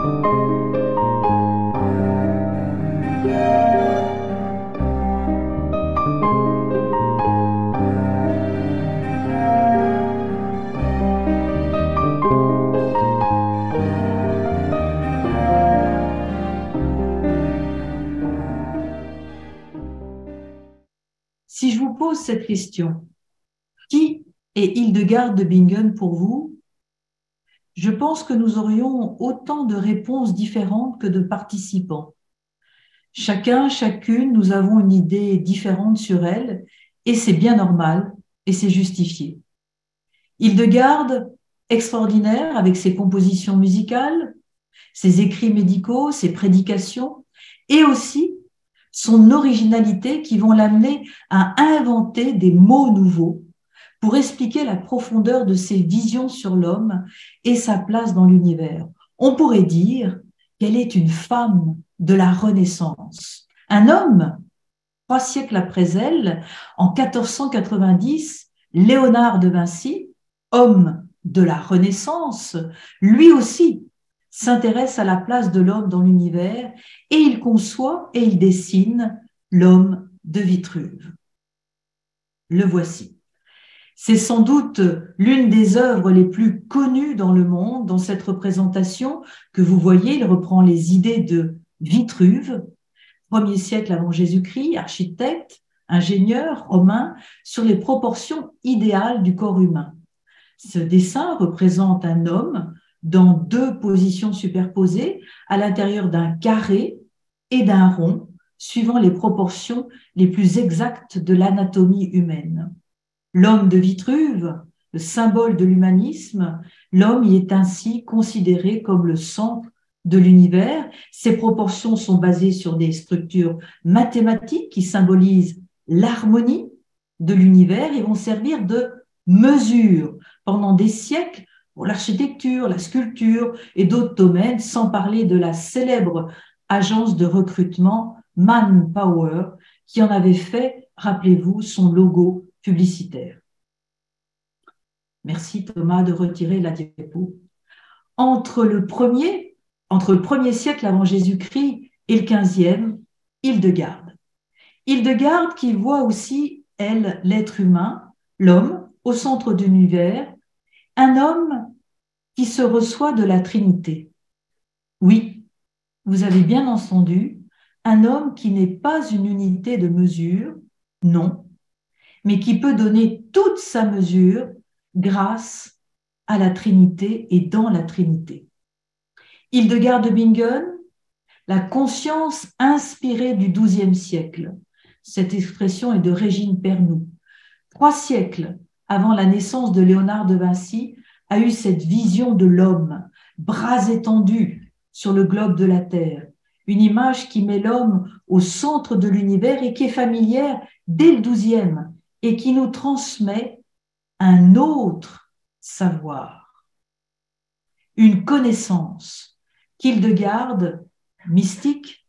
Si je vous pose cette question, qui est Hildegard de Bingen pour vous? Je pense que nous aurions autant de réponses différentes que de participants. Chacun, chacune, nous avons une idée différente sur elle, et c'est bien normal, et c'est justifié. Hildegard, extraordinaire avec ses compositions musicales, ses écrits médicaux, ses prédications, et aussi son originalité qui vont l'amener à inventer des mots nouveaux pour expliquer la profondeur de ses visions sur l'homme et sa place dans l'univers. On pourrait dire qu'elle est une femme de la Renaissance. Un homme, 3 siècles après elle, en 1490, Léonard de Vinci, homme de la Renaissance, lui aussi s'intéresse à la place de l'homme dans l'univers et il conçoit et il dessine l'homme de Vitruve. Le voici. C'est sans doute l'une des œuvres les plus connues dans le monde. Dans cette représentation que vous voyez, il reprend les idées de Vitruve, 1er siècle avant Jésus-Christ, architecte, ingénieur romain, sur les proportions idéales du corps humain. Ce dessin représente un homme dans 2 positions superposées à l'intérieur d'un carré et d'un rond, suivant les proportions les plus exactes de l'anatomie humaine. L'homme de Vitruve, le symbole de l'humanisme, l'homme y est ainsi considéré comme le centre de l'univers. Ses proportions sont basées sur des structures mathématiques qui symbolisent l'harmonie de l'univers et vont servir de mesure pendant des siècles pour l'architecture, la sculpture et d'autres domaines, sans parler de la célèbre agence de recrutement Manpower qui en avait fait, rappelez-vous, son logo publicitaire. Merci Thomas de retirer la diapo. Entre le 1er siècle avant Jésus-Christ et le 15e, Hildegard. Hildegard qui voit aussi, elle, l'être humain, l'homme, au centre de l'univers, un homme qui se reçoit de la Trinité. Oui, vous avez bien entendu, un homme qui n'est pas une unité de mesure, non, mais qui peut donner toute sa mesure grâce à la Trinité et dans la Trinité. Hildegard de Bingen, la conscience inspirée du XIIe siècle. Cette expression est de Régine Pernoud. 3 siècles avant la naissance de Léonard de Vinci, a eu cette vision de l'homme, bras étendus sur le globe de la Terre. Une image qui met l'homme au centre de l'univers et qui est familière dès le XIIe et qui nous transmet un autre savoir, une connaissance qu'Hildegard, mystique,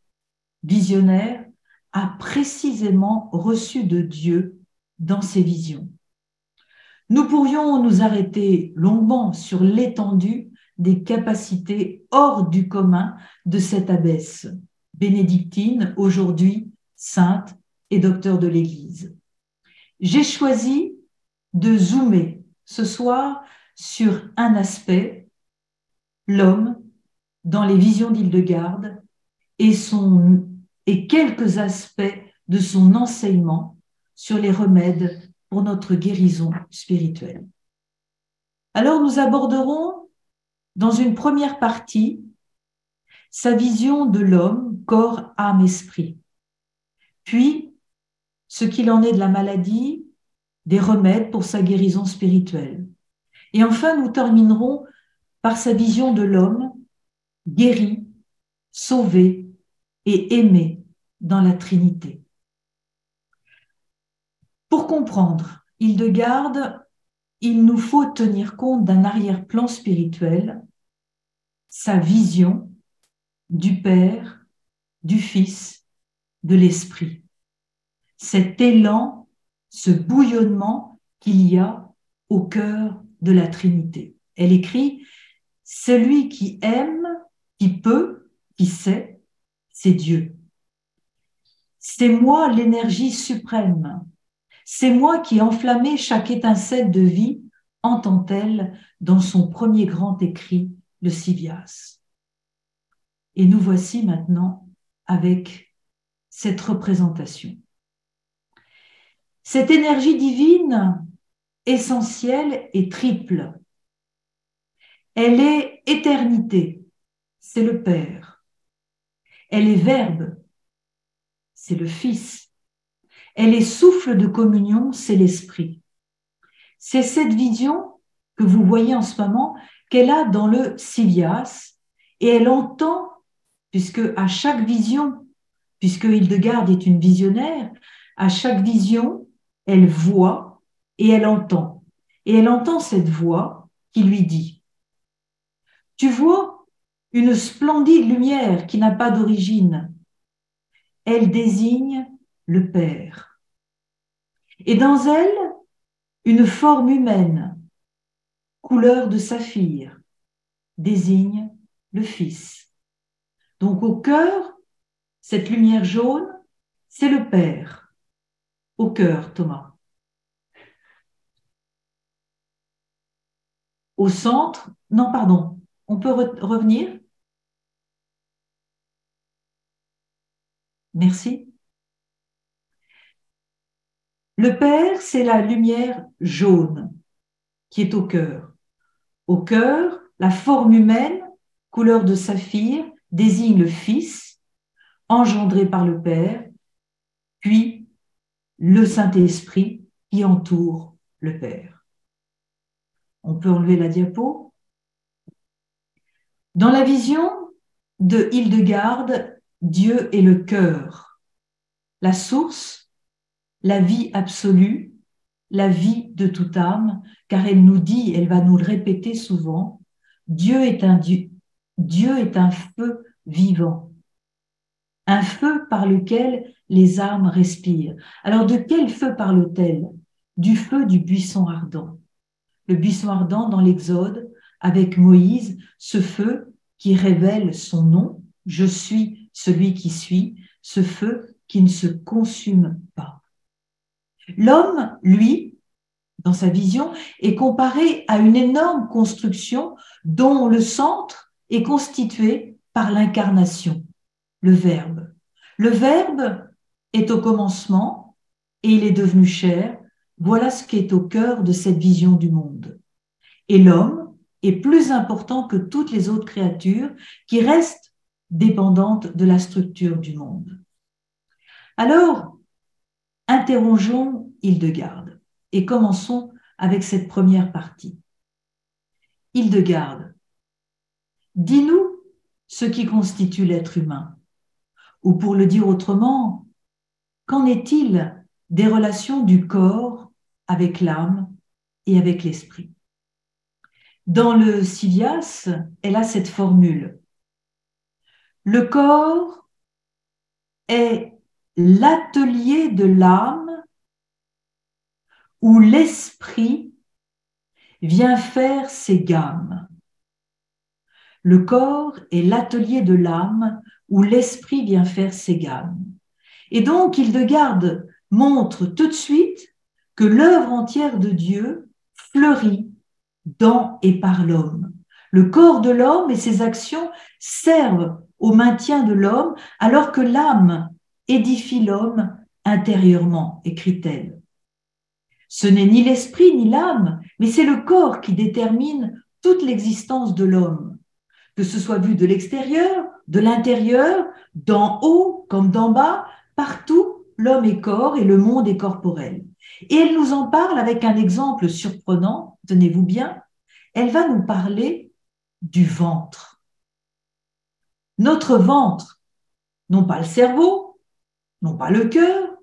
visionnaire, a précisément reçue de Dieu dans ses visions. Nous pourrions nous arrêter longuement sur l'étendue des capacités hors du commun de cette abbesse bénédictine, aujourd'hui sainte et docteur de l'Église. J'ai choisi de zoomer ce soir sur un aspect, l'homme, dans les visions d'Hildegard et quelques aspects de son enseignement sur les remèdes pour notre guérison spirituelle. Alors nous aborderons dans une première partie sa vision de l'homme, corps, âme, esprit, puis ce qu'il en est de la maladie, des remèdes pour sa guérison spirituelle. Et enfin, nous terminerons par sa vision de l'homme guéri, sauvé et aimé dans la Trinité. Pour comprendre Hildegard, il nous faut tenir compte d'un arrière-plan spirituel, sa vision du Père, du Fils, de l'Esprit. Cet élan, ce bouillonnement qu'il y a au cœur de la Trinité. Elle écrit « Celui qui aime, qui peut, qui sait, c'est Dieu. C'est moi l'énergie suprême. C'est moi qui ai enflammé chaque étincelle de vie, entend-elle dans son premier grand écrit, le Sivias. Et nous voici maintenant avec cette représentation. Cette énergie divine, essentielle et triple, elle est éternité, c'est le Père. Elle est Verbe, c'est le Fils. Elle est souffle de communion, c'est l'Esprit. C'est cette vision que vous voyez en ce moment qu'elle a dans le Sivias, et elle entend, puisque à chaque vision, puisque Hildegarde est une visionnaire, à chaque vision, elle voit et elle entend. Et elle entend cette voix qui lui dit « Tu vois une splendide lumière qui n'a pas d'origine. Elle désigne le Père. Et dans elle, une forme humaine, couleur de saphir, désigne le Fils. Donc au cœur, cette lumière jaune, c'est le Père. Au cœur, Thomas. Au centre, non, pardon, on peut revenir? Merci. Le Père, c'est la lumière jaune qui est au cœur. Au cœur, la forme humaine, couleur de saphir, désigne le Fils, engendré par le Père, puis le Saint-Esprit qui entoure le Père. On peut enlever la diapo. Dans la vision de Hildegarde, Dieu est le cœur, la source, la vie absolue, la vie de toute âme, car elle nous dit, elle va nous le répéter souvent, Dieu est un feu vivant, un feu par lequel les âmes respirent. Alors de quel feu parle-t-elle? Du feu du buisson ardent. Le buisson ardent dans l'Exode, avec Moïse, ce feu qui révèle son nom, je suis celui qui suis, ce feu qui ne se consume pas. L'homme, lui, dans sa vision, est comparé à une énorme construction dont le centre est constitué par l'incarnation, le Verbe. Le Verbe est au commencement et il est devenu chair. Voilà ce qui est au cœur de cette vision du monde. Et l'homme est plus important que toutes les autres créatures qui restent dépendantes de la structure du monde. Alors, interrogeons Hildegarde et commençons avec cette première partie. Hildegarde, dis-nous ce qui constitue l'être humain. Ou pour le dire autrement, qu'en est-il des relations du corps avec l'âme et avec l'esprit? Dans le Sivias, elle a cette formule. Le corps est l'atelier de l'âme où l'esprit vient faire ses gammes. Le corps est l'atelier de l'âme où l'esprit vient faire ses gammes. Et donc, Hildegarde montre tout de suite que l'œuvre entière de Dieu fleurit dans et par l'homme. Le corps de l'homme et ses actions servent au maintien de l'homme, alors que l'âme édifie l'homme intérieurement, écrit-elle. Ce n'est ni l'esprit ni l'âme, mais c'est le corps qui détermine toute l'existence de l'homme, que ce soit vu de l'extérieur, de l'intérieur, d'en haut comme d'en bas, partout, l'homme est corps et le monde est corporel. Et elle nous en parle avec un exemple surprenant, tenez-vous bien, elle va nous parler du ventre. Notre ventre, non pas le cerveau, non pas le cœur,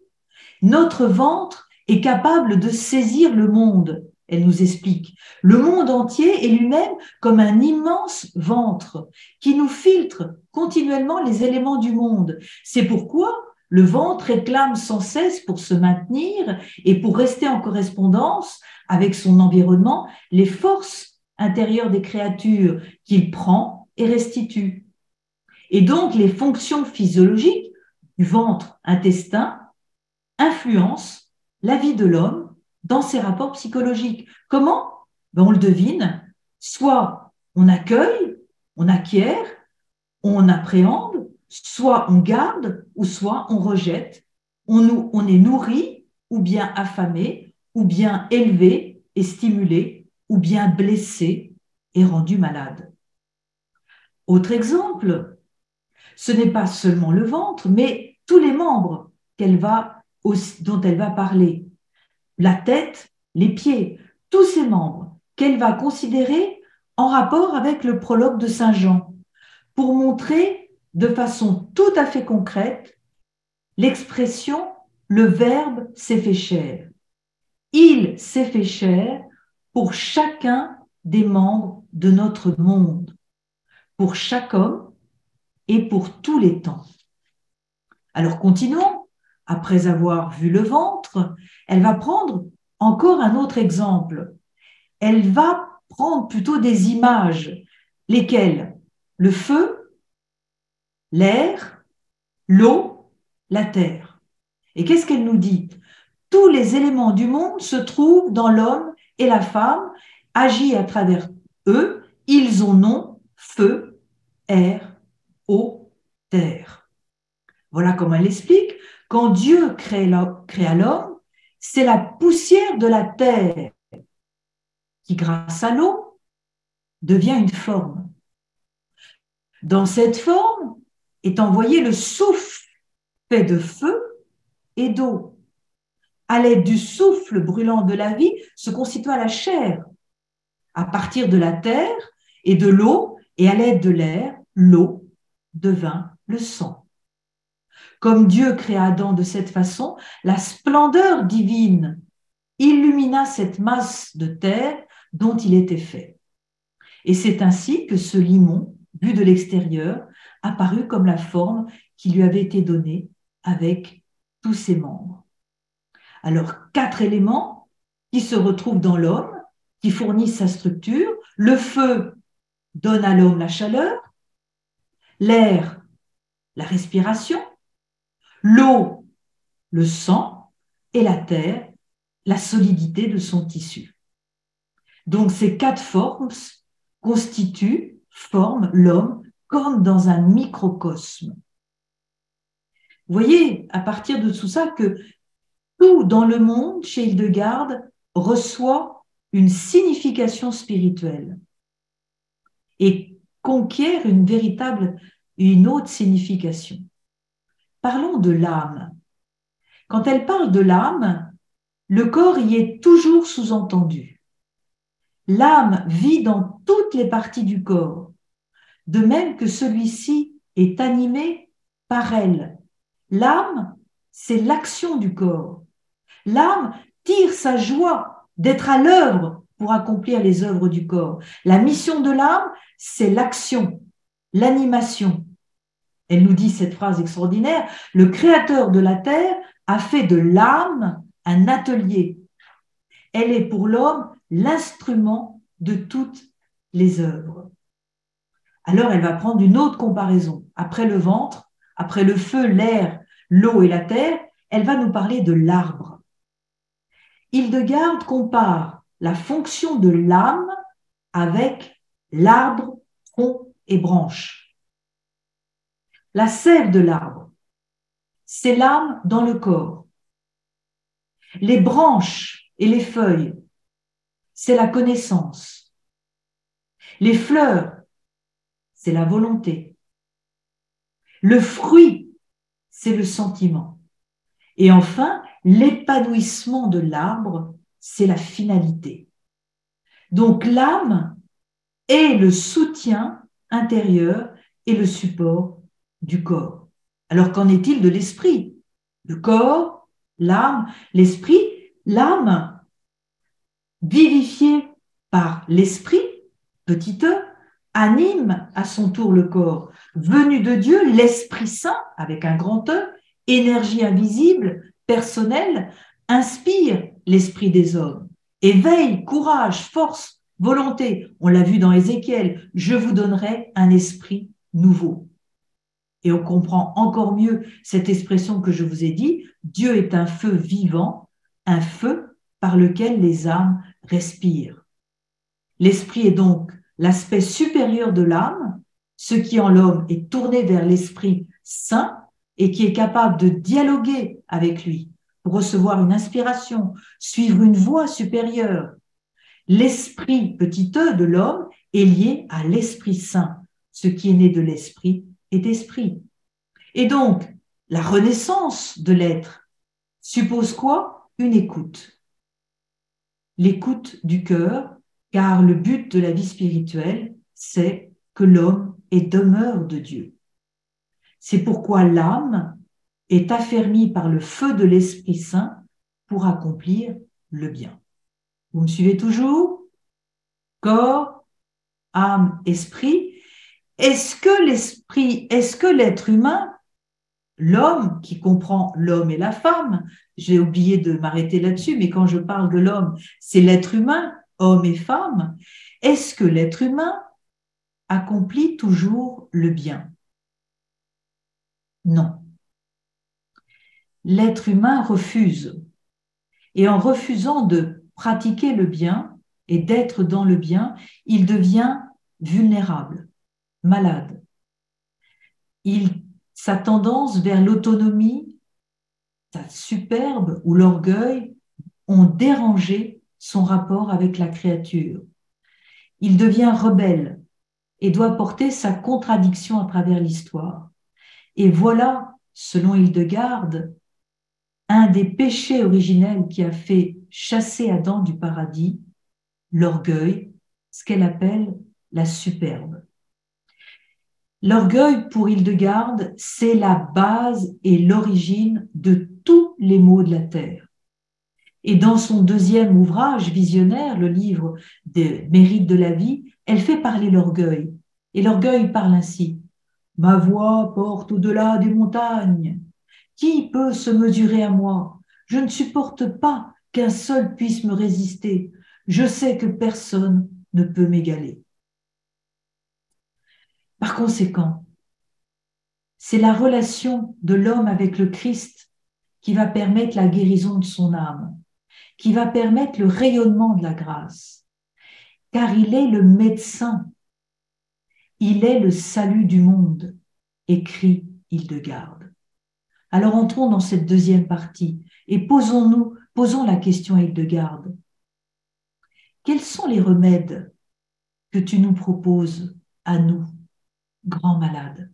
notre ventre est capable de saisir le monde, elle nous explique. Le monde entier est lui-même comme un immense ventre qui nous filtre continuellement les éléments du monde. C'est pourquoi le ventre réclame sans cesse pour se maintenir et pour rester en correspondance avec son environnement les forces intérieures des créatures qu'il prend et restitue. Et donc, les fonctions physiologiques du ventre, intestin, influencent la vie de l'homme dans ses rapports psychologiques. Comment? Ben, on le devine. Soit on accueille, on acquiert, on appréhende, soit on garde, ou soit on rejette. On est nourri, ou bien affamé, ou bien élevé et stimulé, ou bien blessé et rendu malade. Autre exemple, ce n'est pas seulement le ventre, mais tous les membres dont elle va parler. La tête, les pieds, tous ces membres qu'elle va considérer en rapport avec le prologue de Saint Jean, pour montrer de façon tout à fait concrète l'expression « le Verbe s'est fait chair ». Il s'est fait chair pour chacun des membres de notre monde, pour chaque homme et pour tous les temps. Alors continuons. Après avoir vu le ventre, elle va prendre encore un autre exemple. Elle va prendre plutôt des images, lesquelles? Le feu, l'air, l'eau, la terre. Et qu'est-ce qu'elle nous dit? Tous les éléments du monde se trouvent dans l'homme et la femme, agis à travers eux, ils ont nom, feu, air, eau, terre. Voilà comment elle explique. Quand Dieu créa l'homme, c'est la poussière de la terre qui, grâce à l'eau, devient une forme. Dans cette forme est envoyé le souffle fait de feu et d'eau. À l'aide du souffle brûlant de la vie se constitua la chair. À partir de la terre et de l'eau, et à l'aide de l'air, l'eau devint le sang. Comme Dieu créa Adam de cette façon, la splendeur divine illumina cette masse de terre dont il était fait. Et c'est ainsi que ce limon, vu de l'extérieur, apparut comme la forme qui lui avait été donnée avec tous ses membres. Alors, 4 éléments qui se retrouvent dans l'homme, qui fournissent sa structure. Le feu donne à l'homme la chaleur, l'air, la respiration, l'eau, le sang, et la terre, la solidité de son tissu. Donc, ces 4 formes forment l'homme comme dans un microcosme. Vous voyez, à partir de tout ça, que tout dans le monde, chez Hildegarde, reçoit une signification spirituelle et conquiert une autre signification. Parlons de l'âme. Quand elle parle de l'âme, le corps y est toujours sous-entendu. L'âme vit dans toutes les parties du corps, de même que celui-ci est animé par elle. L'âme, c'est l'action du corps. L'âme tire sa joie d'être à l'œuvre pour accomplir les œuvres du corps. La mission de l'âme, c'est l'action, l'animation. Elle nous dit cette phrase extraordinaire, le Créateur de la terre a fait de l'âme un atelier. Elle est pour l'homme l'instrument de toutes les œuvres. Alors elle va prendre une autre comparaison. Après le ventre, après le feu, l'air, l'eau et la terre, elle va nous parler de l'arbre. Hildegarde compare la fonction de l'âme avec l'arbre, tronc et branche. La sève de l'arbre, c'est l'âme dans le corps. Les branches et les feuilles, c'est la connaissance. Les fleurs, c'est la volonté. Le fruit, c'est le sentiment. Et enfin, l'épanouissement de l'arbre, c'est la finalité. Donc l'âme est le soutien intérieur et le support du corps. Alors qu'en est-il de l'esprit? Le corps, l'âme, l'esprit, l'âme vivifiée par l'esprit, petit e, anime à son tour le corps. Venu de Dieu, l'Esprit Saint, avec un grand E, énergie invisible, personnelle, inspire l'esprit des hommes. Éveil, courage, force, volonté. On l'a vu dans Ézéchiel, je vous donnerai un esprit nouveau. Et on comprend encore mieux cette expression que je vous ai dit, Dieu est un feu vivant, un feu par lequel les âmes respirent. L'esprit est donc l'aspect supérieur de l'âme, ce qui en l'homme est tourné vers l'Esprit Saint et qui est capable de dialoguer avec lui pour recevoir une inspiration, suivre une voie supérieure. L'esprit, petit e, de l'homme est lié à l'Esprit Saint. Ce qui est né de l'esprit est d'esprit. Et donc, la renaissance de l'être suppose quoi? Une écoute. L'écoute du cœur, car le but de la vie spirituelle, c'est que l'homme est demeure de Dieu. C'est pourquoi l'âme est affermie par le feu de l'Esprit Saint pour accomplir le bien. Vous me suivez toujours? Corps, âme, esprit. Est-ce que l'être humain, l'homme qui comprend l'homme et la femme, j'ai oublié de m'arrêter là-dessus, mais quand je parle de l'homme, c'est l'être humain, homme et femme, est-ce que l'être humain accomplit toujours le bien? Non. L'être humain refuse. Et en refusant de pratiquer le bien et d'être dans le bien, il devient vulnérable, malade. Sa tendance vers l'autonomie, sa superbe ou l'orgueil ont dérangé son rapport avec la créature. Il devient rebelle et doit porter sa contradiction à travers l'histoire. Et voilà, selon Hildegarde, un des péchés originels qui a fait chasser Adam du paradis, l'orgueil, ce qu'elle appelle la superbe. L'orgueil, pour Hildegarde, c'est la base et l'origine de tous les maux de la terre. Et dans son deuxième ouvrage visionnaire, le livre des mérites de la vie, elle fait parler l'orgueil. Et l'orgueil parle ainsi: ma voix porte au-delà des montagnes. Qui peut se mesurer à moi? Je ne supporte pas qu'un seul puisse me résister. Je sais que personne ne peut m'égaler. Par conséquent, c'est la relation de l'homme avec le Christ qui va permettre la guérison de son âme, qui va permettre le rayonnement de la grâce, car il est le médecin, il est le salut du monde, écrit Hildegarde. Alors entrons dans cette deuxième partie et posons la question à Hildegarde. Quels sont les remèdes que tu nous proposes à nous, grands malades?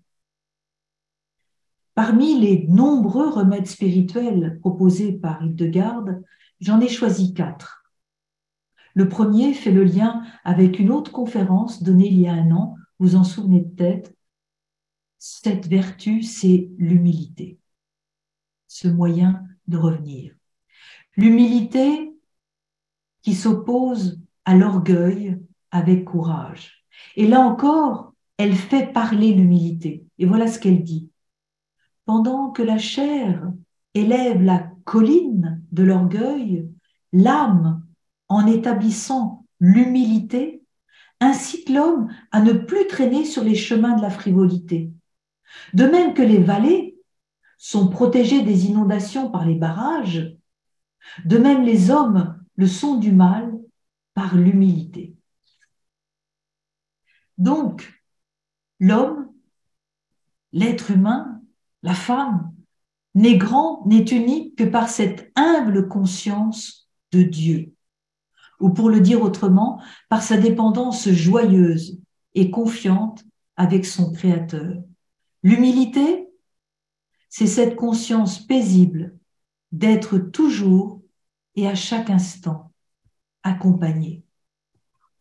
Parmi les nombreux remèdes spirituels proposés par Hildegarde, j'en ai choisi 4. Le premier fait le lien avec une autre conférence donnée il y a un an, vous en souvenez peut-être. Cette vertu, c'est l'humilité, ce moyen de revenir. L'humilité qui s'oppose à l'orgueil avec courage. Et là encore, elle fait parler l'humilité. Et voilà ce qu'elle dit. Pendant que la chair élève la colline de l'orgueil, l'âme, en établissant l'humilité, incite l'homme à ne plus traîner sur les chemins de la frivolité. De même que les vallées sont protégées des inondations par les barrages, de même les hommes le sont du mal par l'humilité. Donc, l'homme, l'être humain, la femme, n'est grand, n'est unique que par cette humble conscience de Dieu. Ou pour le dire autrement, par sa dépendance joyeuse et confiante avec son Créateur. L'humilité, c'est cette conscience paisible d'être toujours et à chaque instant accompagné.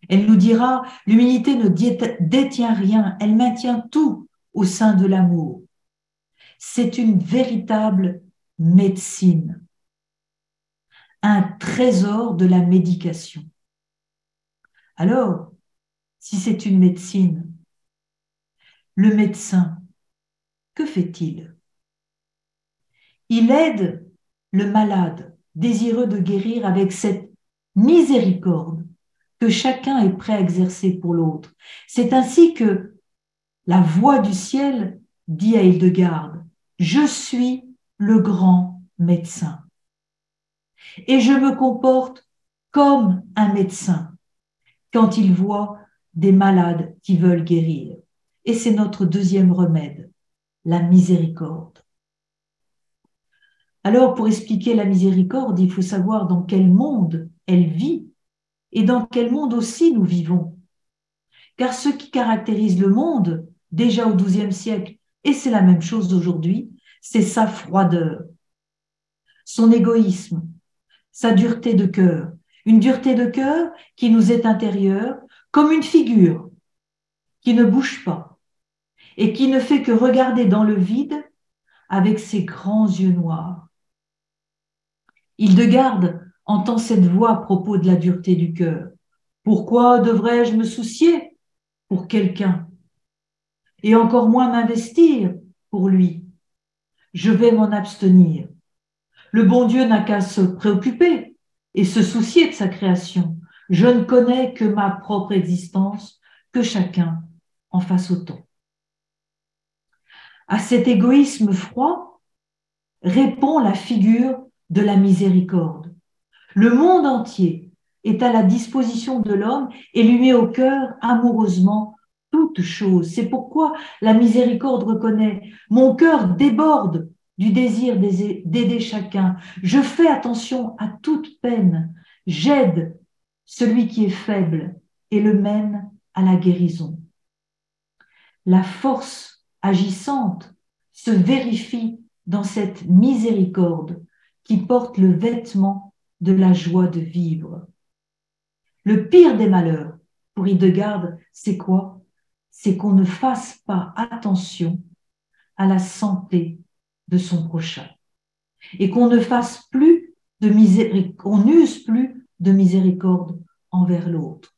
Elle nous dira, l'humilité ne détient rien, elle maintient tout au sein de l'amour. C'est une véritable médecine, un trésor de la médication. Alors, si c'est une médecine, le médecin, que fait-il? Il aide le malade, désireux de guérir avec cette miséricorde que chacun est prêt à exercer pour l'autre. C'est ainsi que la voix du ciel dit à Hildegarde, je suis le grand médecin. Et je me comporte comme un médecin quand il voit des malades qui veulent guérir. Et c'est notre deuxième remède, la miséricorde. Alors, pour expliquer la miséricorde, il faut savoir dans quel monde elle vit et dans quel monde aussi nous vivons. Car ce qui caractérise le monde, déjà au XIIe siècle, et c'est la même chose aujourd'hui, c'est sa froideur, son égoïsme, sa dureté de cœur. Une dureté de cœur qui nous est intérieure, comme une figure qui ne bouge pas et qui ne fait que regarder dans le vide avec ses grands yeux noirs. Hildegarde entend cette voix à propos de la dureté du cœur. Pourquoi devrais-je me soucier pour quelqu'un et encore moins m'investir pour lui? Je vais m'en abstenir. Le bon Dieu n'a qu'à se préoccuper et se soucier de sa création. Je ne connais que ma propre existence, que chacun en fasse autant. À cet égoïsme froid répond la figure de la miséricorde. Le monde entier est à la disposition de l'homme et lui met au cœur amoureusement toute chose. C'est pourquoi la miséricorde reconnaît « Mon cœur déborde du désir d'aider chacun. Je fais attention à toute peine. J'aide celui qui est faible et le mène à la guérison. » La force agissante se vérifie dans cette miséricorde qui porte le vêtement de la joie de vivre. Le pire des malheurs, pour Hildegarde, c'est quoi? C'est qu'on ne fasse pas attention à la santé de son prochain et qu'on ne fasse plus de miséricorde, qu'on n'use plus de miséricorde envers l'autre.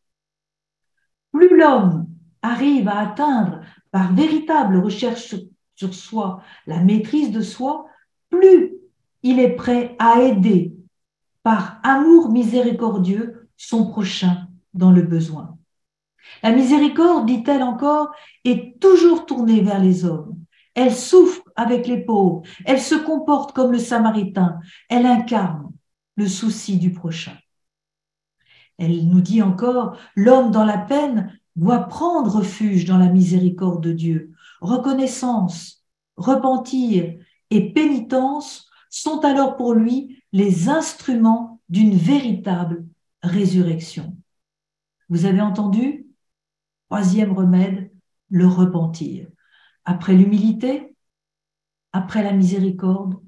Plus l'homme arrive à atteindre par véritable recherche sur soi la maîtrise de soi, plus il est prêt à aider par amour miséricordieux son prochain dans le besoin. La miséricorde, dit-elle encore, est toujours tournée vers les hommes. Elle souffre avec les pauvres, elle se comporte comme le Samaritain, elle incarne le souci du prochain. Elle nous dit encore, l'homme dans la peine doit prendre refuge dans la miséricorde de Dieu. Reconnaissance, repentir et pénitence sont alors pour lui les instruments d'une véritable résurrection. Vous avez entendu? Troisième remède, le repentir. Après l'humilité, après la miséricorde,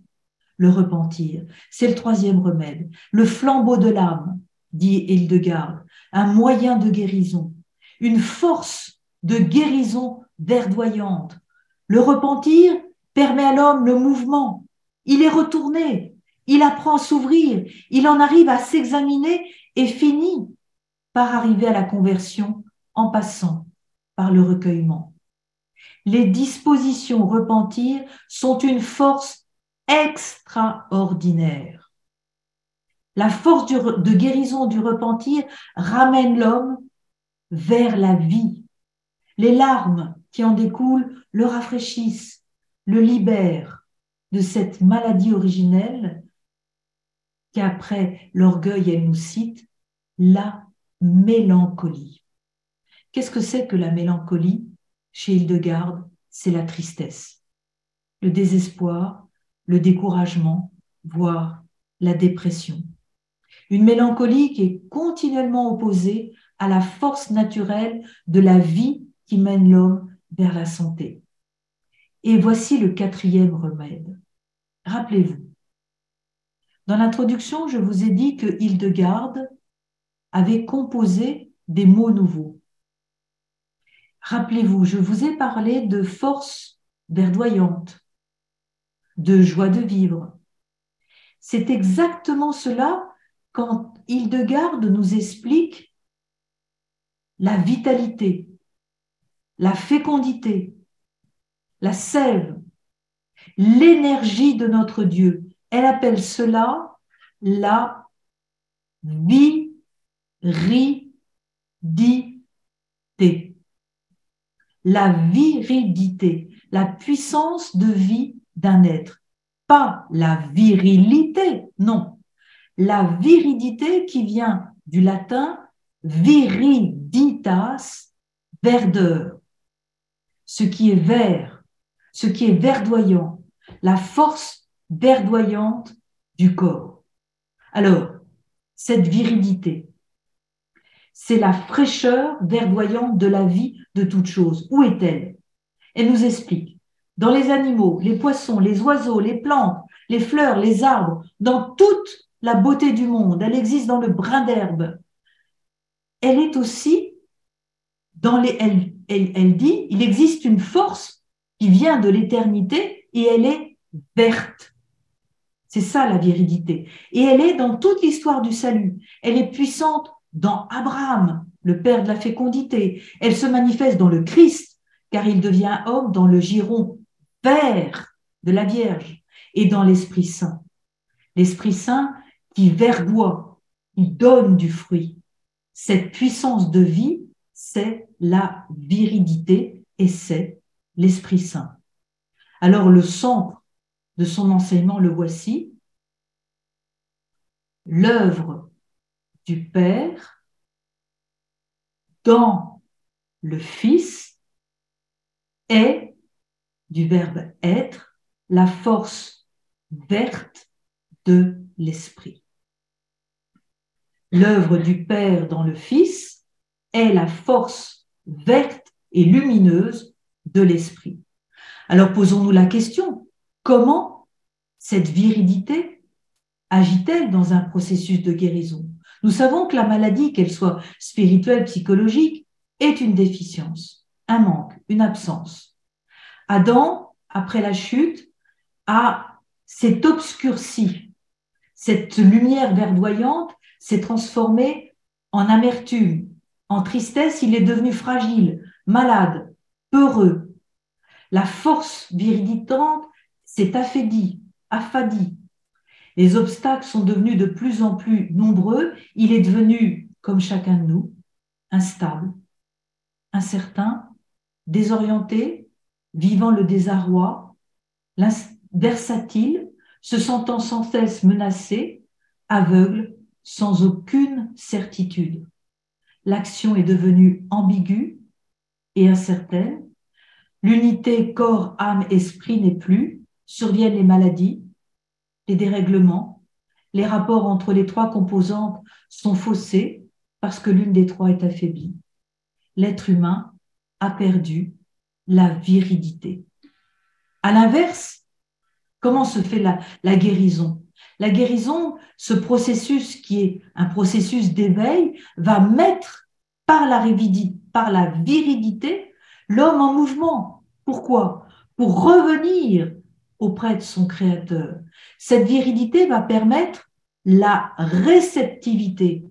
le repentir. C'est le troisième remède. Le flambeau de l'âme, dit Hildegarde, un moyen de guérison, une force de guérison verdoyante. Le repentir permet à l'homme le mouvement. Il est retourné, il apprend à s'ouvrir, il en arrive à s'examiner et finit par arriver à la conversion en passant par le recueillement. Les dispositions repentir sont une force extraordinaire. La force de guérison du repentir ramène l'homme vers la vie. Les larmes qui en découlent le rafraîchissent, le libèrent de cette maladie originelle qu'après l'orgueil, elle nous cite, la mélancolie. Qu'est-ce que c'est que la mélancolie? Chez Hildegarde, c'est la tristesse, le désespoir, le découragement, voire la dépression. Une mélancolie qui est continuellement opposée à la force naturelle de la vie qui mène l'homme vers la santé. Et voici le quatrième remède. Rappelez-vous, dans l'introduction, je vous ai dit que Hildegarde avait composé des mots nouveaux. Rappelez-vous, je vous ai parlé de force verdoyante, de joie de vivre. C'est exactement cela quand Hildegarde nous explique la vitalité, la fécondité, la sève, l'énergie de notre Dieu. Elle appelle cela la viridité. la viridité, la puissance de vie d'un être. Pas la virilité, non. La viridité qui vient du latin viriditas, verdeur, ce qui est vert, ce qui est verdoyant, la force verdoyante du corps. Alors, cette viridité, c'est la fraîcheur verdoyante de la vie de toute chose. Où est-elle? Elle nous explique. Dans les animaux, les poissons, les oiseaux, les plantes, les fleurs, les arbres, dans toute la beauté du monde, elle existe dans le brin d'herbe. Elle est aussi dans les... Elle dit, il existe une force qui vient de l'éternité et elle est verte. C'est ça la viridité. Et elle est dans toute l'histoire du salut. Elle est puissante dans Abraham, le père de la fécondité. Elle se manifeste dans le Christ, car il devient homme dans le giron vert de la Vierge et dans l'Esprit Saint. L'Esprit Saint qui verdoie, il donne du fruit. Cette puissance de vie, c'est la viridité et c'est l'Esprit Saint. Alors le centre de son enseignement, le voici, l'œuvre du Père dans le Fils est, du verbe être, la force verte de l'Esprit. L'œuvre du Père dans le Fils est la force verte et lumineuse de l'Esprit. Alors posons-nous la question, comment cette viridité agit-elle dans un processus de guérison? Nous savons que la maladie, qu'elle soit spirituelle, psychologique, est une déficience, un manque, une absence. Adam, après la chute, s'est obscurci. Cette lumière verdoyante s'est transformée en amertume, en tristesse. Il est devenu fragile, malade, peureux. La force viriditante s'est affadie. Les obstacles sont devenus de plus en plus nombreux. Il est devenu, comme chacun de nous, instable, incertain, désorienté, vivant le désarroi, versatile, se sentant sans cesse menacé, aveugle, sans aucune certitude. L'action est devenue ambiguë et incertaine. L'unité corps, âme, esprit n'est plus. Surviennent les maladies, les dérèglements. Les rapports entre les trois composantes sont faussés parce que l'une des trois est affaiblie. L'être humain a perdu la viridité. À l'inverse, comment se fait la guérison? La guérison, ce processus qui est un processus d'éveil, va mettre par la viridité l'homme en mouvement. Pourquoi? Pour revenir auprès de son Créateur. Cette viridité va permettre la réceptivité.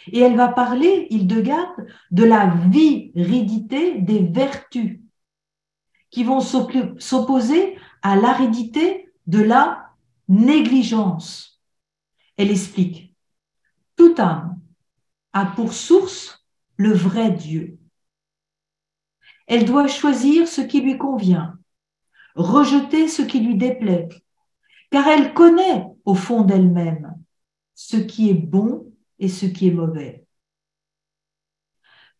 Et elle va parler, Hildegarde, de la viridité des vertus qui vont s'opposer à l'aridité de la négligence. Elle explique, toute âme a pour source le vrai Dieu. Elle doit choisir ce qui lui convient, rejeter ce qui lui déplaît, car elle connaît au fond d'elle-même ce qui est bon et ce qui est mauvais.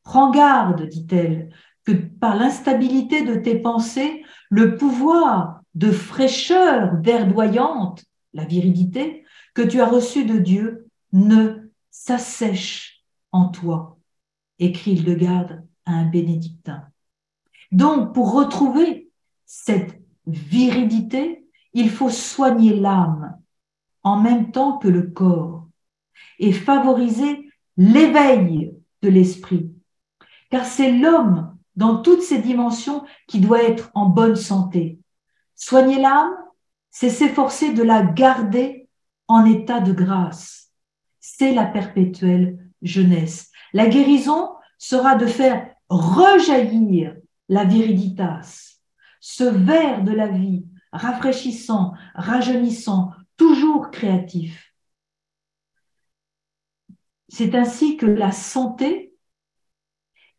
Prends garde, dit-elle, que par l'instabilité de tes pensées, le pouvoir de fraîcheur verdoyante, la viridité, que tu as reçu de Dieu, ne s'assèche en toi, écrit Hildegarde à un bénédictin. Donc, pour retrouver cette viridité, il faut soigner l'âme en même temps que le corps et favoriser l'éveil de l'esprit. Car c'est l'homme, dans toutes ses dimensions, qui doit être en bonne santé. Soigner l'âme, c'est s'efforcer de la garder en état de grâce. C'est la perpétuelle jeunesse. La guérison sera de faire rejaillir la viriditas, ce ver de la vie, rafraîchissant, rajeunissant, toujours créatif. C'est ainsi que la santé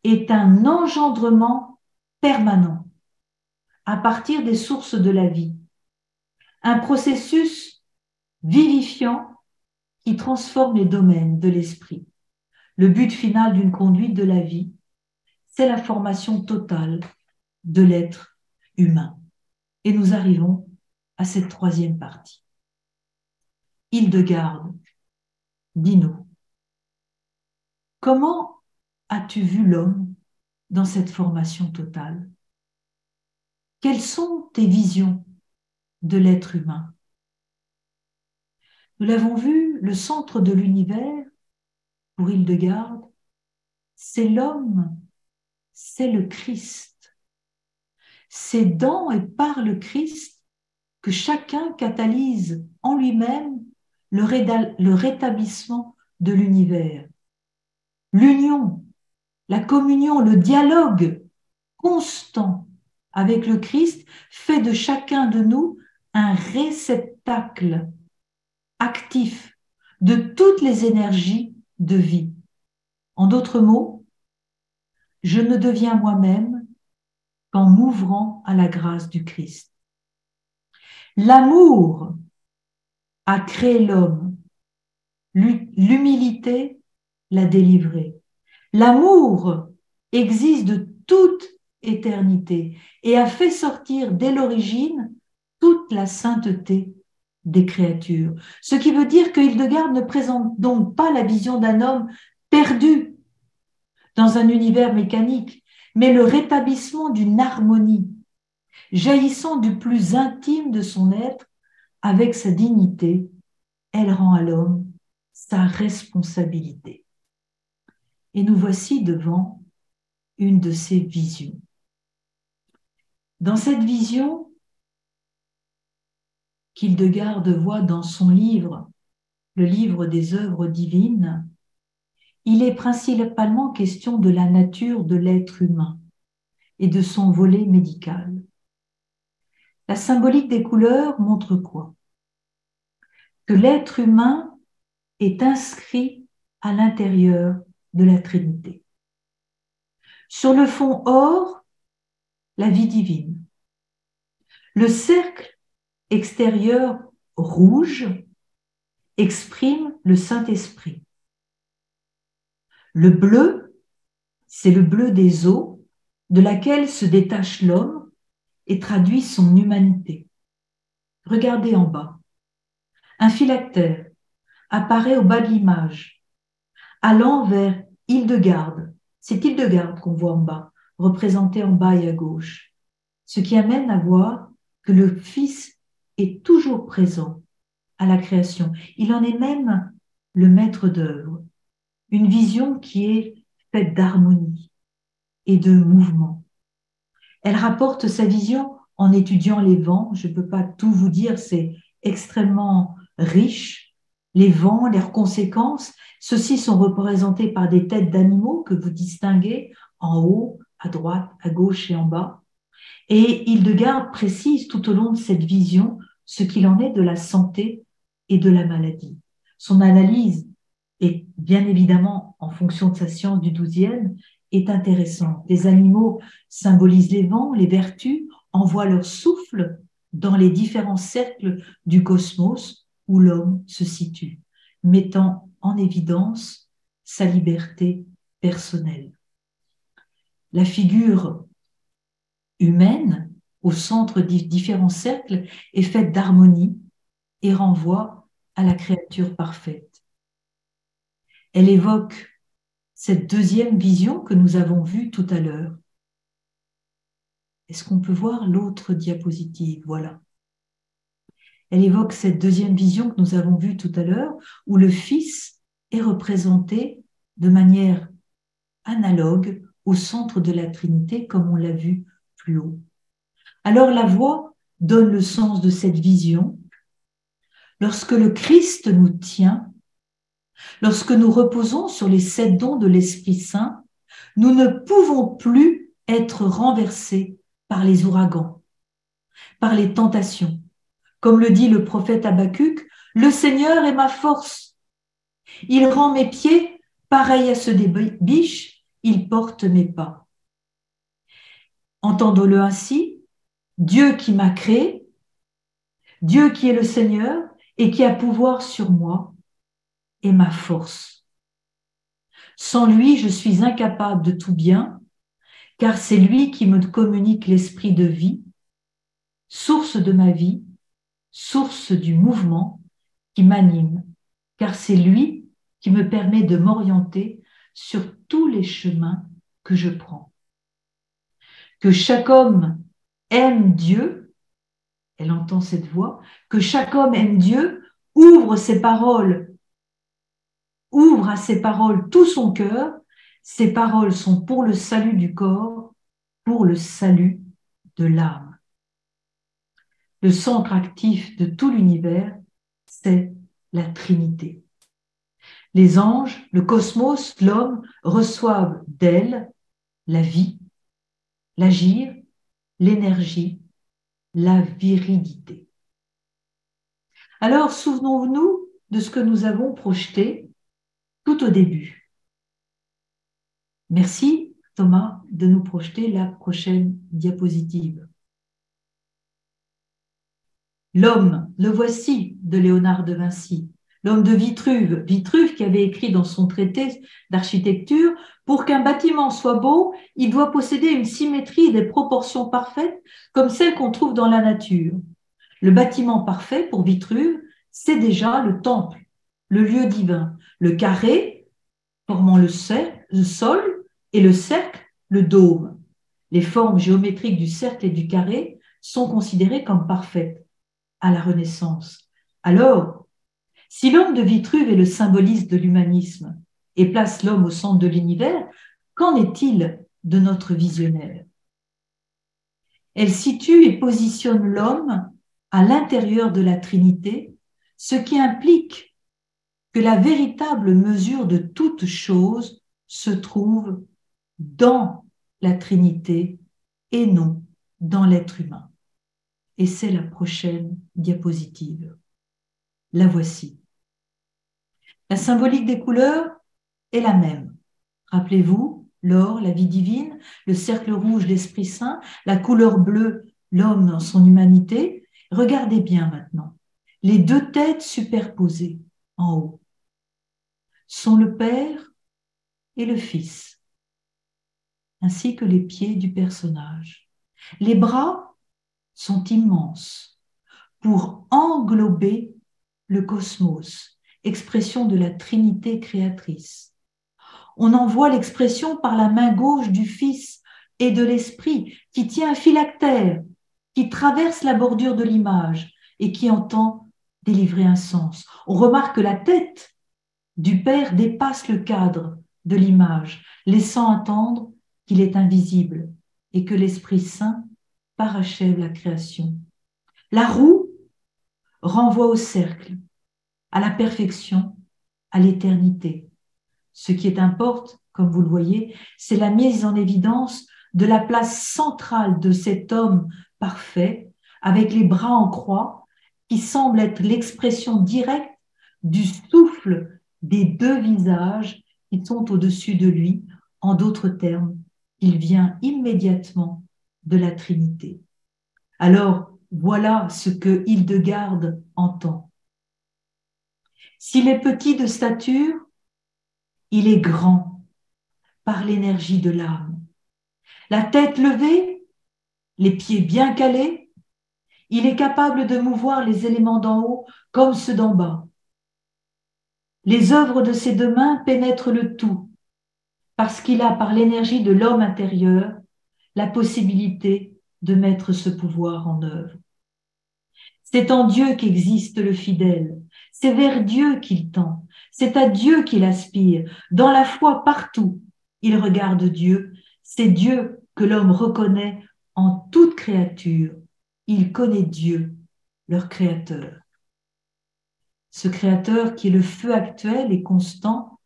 est un engendrement permanent à partir des sources de la vie, un processus vivifiant qui transforme les domaines de l'esprit. Le but final d'une conduite de la vie, c'est la formation totale de l'être humain. Et nous arrivons à cette troisième partie. Hildegarde, dis-nous, comment as-tu vu l'homme dans cette formation totale? Quelles sont tes visions de l'être humain? Nous l'avons vu, le centre de l'univers, pour Hildegarde, c'est l'homme, c'est le Christ. C'est dans et par le Christ que chacun catalyse en lui-même le rétablissement de l'univers. L'union, la communion, le dialogue constant avec le Christ fait de chacun de nous un réceptacle actif de toutes les énergies de vie. En d'autres mots, je ne deviens moi-même qu'en m'ouvrant à la grâce du Christ. L'amour a créé l'homme, l'humilité l'a délivré. L'amour existe de toute éternité et a fait sortir dès l'origine toute la sainteté des créatures. Ce qui veut dire que Hildegarde ne présente donc pas la vision d'un homme perdu dans un univers mécanique, mais le rétablissement d'une harmonie jaillissant du plus intime de son être avec sa dignité. Elle rend à l'homme sa responsabilité. Et nous voici devant une de ces visions. Dans cette vision qu'Hildegarde voit dans son livre, le livre des œuvres divines, il est principalement question de la nature de l'être humain et de son volet médical. La symbolique des couleurs montre quoi? Que l'être humain est inscrit à l'intérieur de la Trinité. Sur le fond or, la vie divine. Le cercle extérieur rouge exprime le Saint-Esprit. Le bleu, c'est le bleu des eaux de laquelle se détache l'homme et traduit son humanité. Regardez en bas. Un phylactère apparaît au bas de l'image, allant vers Hildegarde. C'est Hildegarde qu'on voit en bas, représentée en bas et à gauche. Ce qui amène à voir que le Fils est toujours présent à la création. Il en est même le maître d'œuvre. Une vision qui est faite d'harmonie et de mouvement. Elle rapporte sa vision en étudiant les vents. Je ne peux pas tout vous dire, c'est extrêmement riche. Les vents, leurs conséquences, ceux-ci sont représentés par des têtes d'animaux que vous distinguez en haut, à droite, à gauche et en bas. Et Hildegarde précise tout au long de cette vision ce qu'il en est de la santé et de la maladie. Son analyse, et bien évidemment en fonction de sa science du 12e, est intéressante. Les animaux symbolisent les vents, les vertus, envoient leur souffle dans les différents cercles du cosmos où l'homme se situe, mettant en évidence sa liberté personnelle. La figure humaine, au centre des différents cercles, est faite d'harmonie et renvoie à la créature parfaite. Elle évoque cette deuxième vision que nous avons vue tout à l'heure. Est-ce qu'on peut voir l'autre diapositive? Voilà. Elle évoque cette deuxième vision que nous avons vue tout à l'heure, où le Fils est représenté de manière analogue au centre de la Trinité, comme on l'a vu plus haut. Alors la voix donne le sens de cette vision. Lorsque le Christ nous tient, lorsque nous reposons sur les 7 dons de l'Esprit Saint, nous ne pouvons plus être renversés par les ouragans, par les tentations. Comme le dit le prophète Habacuc, « Le Seigneur est ma force. Il rend mes pieds pareils à ceux des biches, il porte mes pas. » Entendons-le ainsi, Dieu qui m'a créé, Dieu qui est le Seigneur et qui a pouvoir sur moi est ma force. Sans lui, je suis incapable de tout bien, car c'est lui qui me communique l'esprit de vie, source de ma vie, source du mouvement qui m'anime, car c'est lui qui me permet de m'orienter sur tous les chemins que je prends. Que chaque homme aime Dieu, elle entend cette voix, que chaque homme aime Dieu, ouvre à ses paroles tout son cœur, ses paroles sont pour le salut du corps, pour le salut de l'âme. Le centre actif de tout l'univers, c'est la Trinité. Les anges, le cosmos, l'homme reçoivent d'elle la vie, l'agir, l'énergie, la virilité. Alors, souvenons-nous de ce que nous avons projeté tout au début. Merci, Thomas, de nous projeter la prochaine diapositive. L'homme, le voici, de Léonard de Vinci. L'homme de Vitruve, Vitruve qui avait écrit dans son traité d'architecture, pour qu'un bâtiment soit beau, il doit posséder une symétrie et des proportions parfaites comme celles qu'on trouve dans la nature. Le bâtiment parfait, pour Vitruve, c'est déjà le temple, le lieu divin. Le carré, formant le sol, et le cercle, le dôme. Les formes géométriques du cercle et du carré sont considérées comme parfaites à la Renaissance. Alors, si l'homme de Vitruve est le symbolisme de l'humanisme et place l'homme au centre de l'univers, qu'en est-il de notre visionnaire? Elle situe et positionne l'homme à l'intérieur de la Trinité, ce qui implique que la véritable mesure de toute chose se trouve dans la Trinité et non dans l'être humain. Et c'est la prochaine diapositive. La voici. La symbolique des couleurs est la même. Rappelez-vous, l'or, la vie divine, le cercle rouge, l'Esprit Saint, la couleur bleue, l'homme dans son humanité. Regardez bien maintenant. Les deux têtes superposées en haut sont le Père et le Fils, ainsi que les pieds du personnage. Les bras sont immenses pour englober le cosmos, expression de la Trinité créatrice. On en voit l'expression par la main gauche du Fils et de l'Esprit qui tient un phylactère, qui traverse la bordure de l'image et qui entend délivrer un sens. On remarque que la tête du Père dépasse le cadre de l'image, laissant entendre qu'il est invisible et que l'Esprit Saint parachève la création. La roue renvoie au cercle, à la perfection, à l'éternité. Ce qui importe, comme vous le voyez, c'est la mise en évidence de la place centrale de cet homme parfait, avec les bras en croix, qui semble être l'expression directe du souffle des deux visages qui sont au-dessus de lui. En d'autres termes, il vient immédiatement de la Trinité. Alors, voilà ce que Hildegarde entend. S'il est petit de stature, il est grand par l'énergie de l'âme. La tête levée, les pieds bien calés, il est capable de mouvoir les éléments d'en haut comme ceux d'en bas. Les œuvres de ses deux mains pénètrent le tout, parce qu'il a, par l'énergie de l'homme intérieur, la possibilité de mettre ce pouvoir en œuvre. C'est en Dieu qu'existe le fidèle, c'est vers Dieu qu'il tend, c'est à Dieu qu'il aspire, dans la foi partout. Il regarde Dieu, c'est Dieu que l'homme reconnaît en toute créature. Il connaît Dieu, leur créateur. Ce créateur qui est le feu actuel et constant,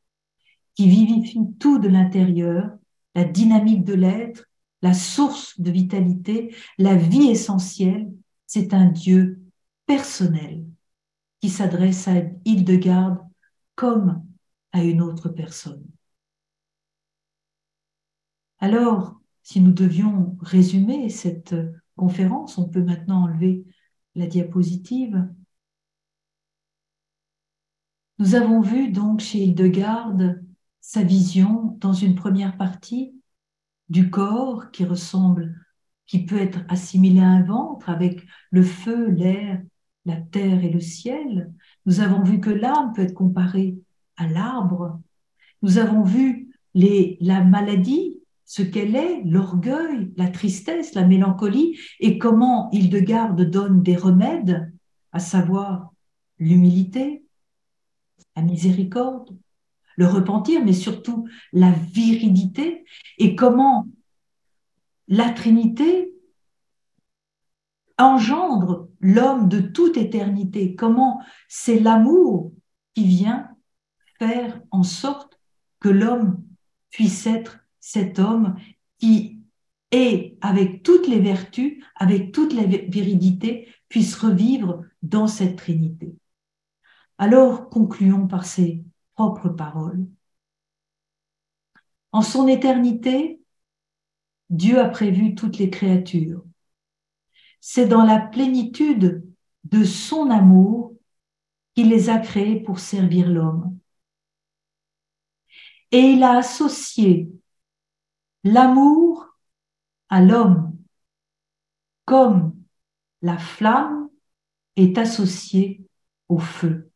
qui vivifie tout de l'intérieur, la dynamique de l'être, la source de vitalité, la vie essentielle, c'est un Dieu personnel qui s'adresse à Hildegarde comme à une autre personne. Alors, si nous devions résumer cette conférence, on peut maintenant enlever la diapositive. Nous avons vu donc chez Hildegarde sa vision dans une première partie du corps qui ressemble, qui peut être assimilé à un ventre avec le feu, l'air, la terre et le ciel. Nous avons vu que l'âme peut être comparée à l'arbre. Nous avons vu la maladie, ce qu'elle est, l'orgueil, la tristesse, la mélancolie, et comment Hildegarde donne des remèdes, à savoir l'humilité, la miséricorde, le repentir, mais surtout la virilité, et comment la Trinité engendre l'homme de toute éternité, comment c'est l'amour qui vient faire en sorte que l'homme puisse être cet homme qui est, avec toutes les vertus, avec toute la virilité, puisse revivre dans cette Trinité. Alors, concluons par ces propres paroles. En son éternité, Dieu a prévu toutes les créatures. C'est dans la plénitude de son amour qu'il les a créées pour servir l'homme. Et il a associé l'amour à l'homme, comme la flamme est associée au feu.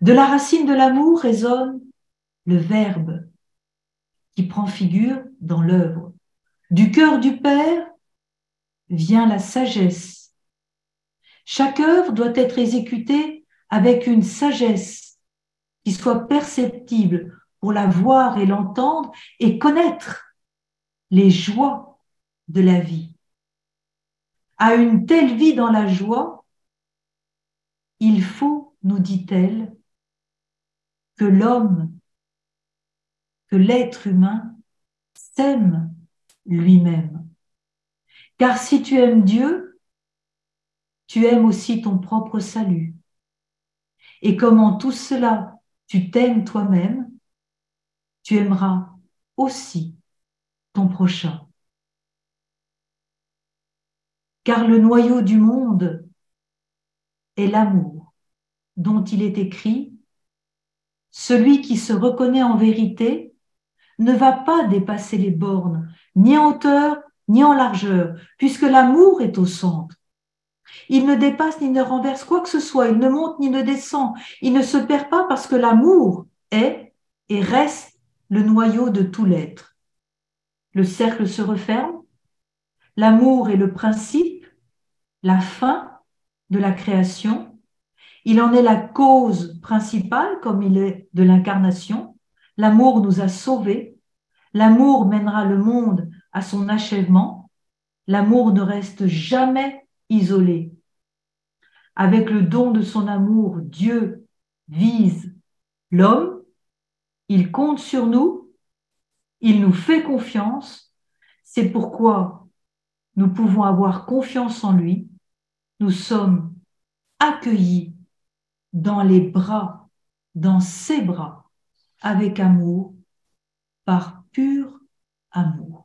De la racine de l'amour résonne le Verbe qui prend figure dans l'œuvre. Du cœur du Père vient la sagesse. Chaque œuvre doit être exécutée avec une sagesse qui soit perceptible pour la voir et l'entendre et connaître les joies de la vie. À une telle vie dans la joie, il faut, nous dit-elle, que l'homme, que l'être humain s'aime lui-même. Car si tu aimes Dieu, tu aimes aussi ton propre salut. Et comme en tout cela, tu t'aimes toi-même, tu aimeras aussi ton prochain. Car le noyau du monde est l'amour, dont il est écrit « Celui qui se reconnaît en vérité ne va pas dépasser les bornes, ni en hauteur, ni en largeur, puisque l'amour est au centre. Il ne dépasse ni ne renverse quoi que ce soit, il ne monte ni ne descend, il ne se perd pas parce que l'amour est et reste le noyau de tout l'être. Le cercle se referme, l'amour est le principe, la fin de la création, il en est la cause principale comme il est de l'incarnation, l'amour nous a sauvés, l'amour mènera le monde à son achèvement, l'amour ne reste jamais isolé. Avec le don de son amour, Dieu vise l'homme, il compte sur nous, il nous fait confiance, c'est pourquoi nous pouvons avoir confiance en lui, nous sommes accueillis dans les bras, dans ses bras, avec amour, par pur amour.